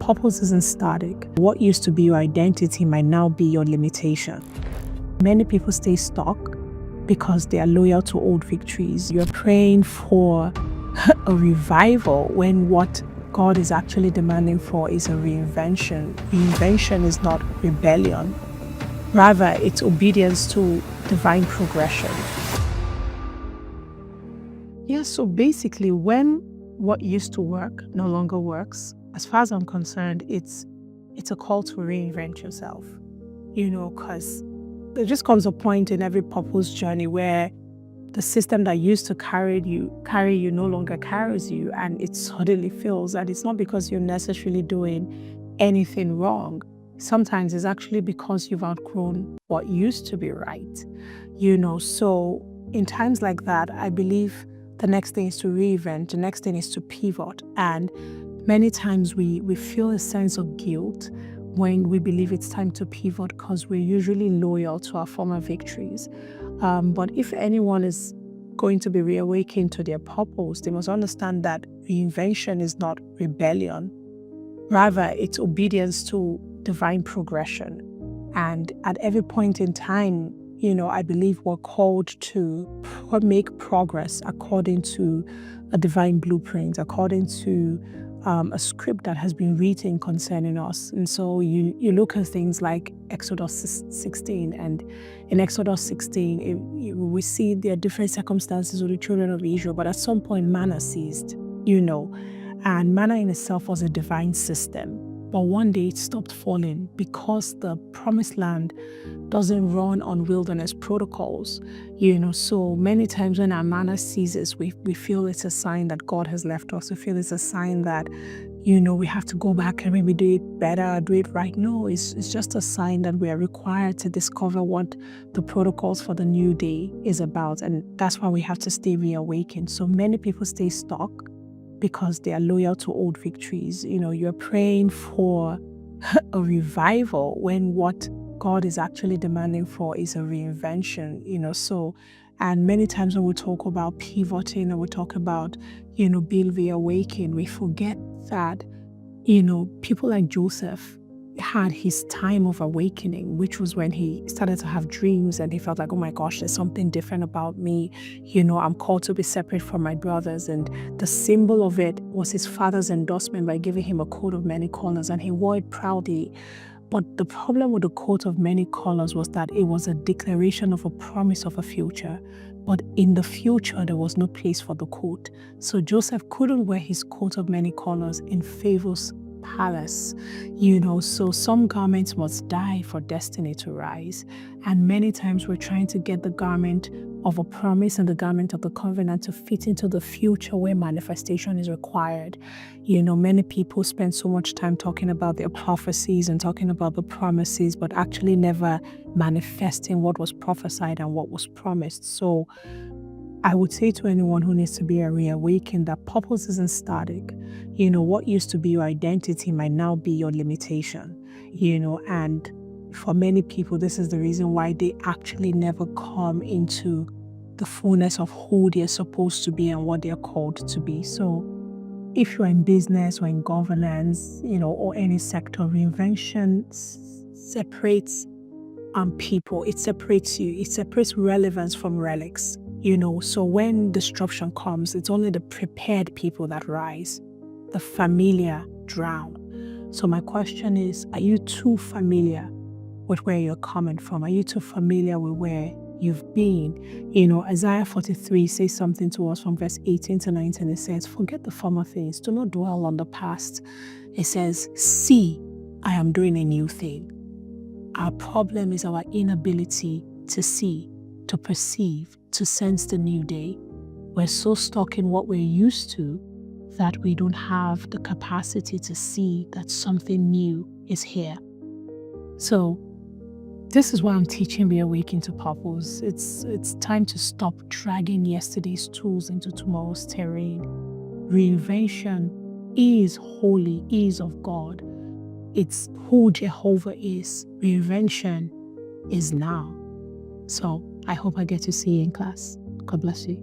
purpose isn't static. What used to be your identity might now be your limitation. Many people stay stuck because they are loyal to old victories. You're praying for a revival when what God is actually demanding for is a reinvention. Reinvention is not rebellion. Rather, it's obedience to divine progression. Yeah, so basically, when what used to work no longer works, as far as I'm concerned, it's a call to reinvent yourself. Because there just comes a point in every purpose journey where the system that used to carry you no longer carries you, and it suddenly fails. And it's not because you're necessarily doing anything wrong. Sometimes it's actually because you've outgrown what used to be right. So in times like that, I believe the next thing is to reinvent, the next thing is to pivot. And many times we feel a sense of guilt when we believe it's time to pivot because we're usually loyal to our former victories. But if anyone is going to be reawakened to their purpose, they must understand that reinvention is not rebellion. Rather, it's obedience to divine progression. And at every point in time, I believe we're called to make progress according to a divine blueprint, according to a script that has been written concerning us. And so you look at things like Exodus 16, and in Exodus 16, we see there are different circumstances with the children of Israel, but at some point manna ceased, and manna in itself was a divine system. But one day it stopped falling because the promised land doesn't run on wilderness protocols. So many times when our manna ceases, we feel it's a sign that God has left us. We feel it's a sign that, we have to go back and maybe do it better, do it right. No, it's just a sign that we are required to discover what the protocols for the new day is about. And that's why we have to stay reawakened. So many people stay stuck because they are loyal to old victories. You're praying for a revival when what God is actually demanding for is a reinvention, and many times when we talk about pivoting and we talk about, being reawakened, we forget that, people like Joseph had his time of awakening, which was when he started to have dreams and he felt like, oh my gosh, there's something different about me. I'm called to be separate from my brothers. And the symbol of it was his father's endorsement by giving him a coat of many colors, and he wore it proudly. But the problem with the coat of many colors was that it was a declaration of a promise of a future. But in the future, there was no place for the coat. So Joseph couldn't wear his coat of many colors in Pharaoh's palace. So some garments must die for destiny to rise. And many times we're trying to get the garment of a promise and the garment of the covenant to fit into the future where manifestation is required. Many people spend so much time talking about their prophecies and talking about the promises, but actually never manifesting what was prophesied and what was promised. So I would say to anyone who needs to be reawakened that purpose isn't static. What used to be your identity might now be your limitation, and for many people, this is the reason why they actually never come into the fullness of who they're supposed to be and what they're called to be. So if you're in business or in governance, or any sector, reinvention separates people. It separates you. It separates relevance from relics. So when disruption comes, it's only the prepared people that rise. The familiar drown. So my question is, are you too familiar with where you're coming from? Are you too familiar with where you've been? Isaiah 43 says something to us from verse 18 to 19. It says, forget the former things. Do not dwell on the past. It says, see, I am doing a new thing. Our problem is our inability to see, to perceive, to sense the new day. We're so stuck in what we're used to that we don't have the capacity to see that something new is here. So this is why I'm teaching Be Awakened to Purpose. It's time to stop dragging yesterday's tools into tomorrow's terrain. Reinvention is holy, is of God. It's who Jehovah is. Reinvention is now. So I hope I get to see you in class. God bless you.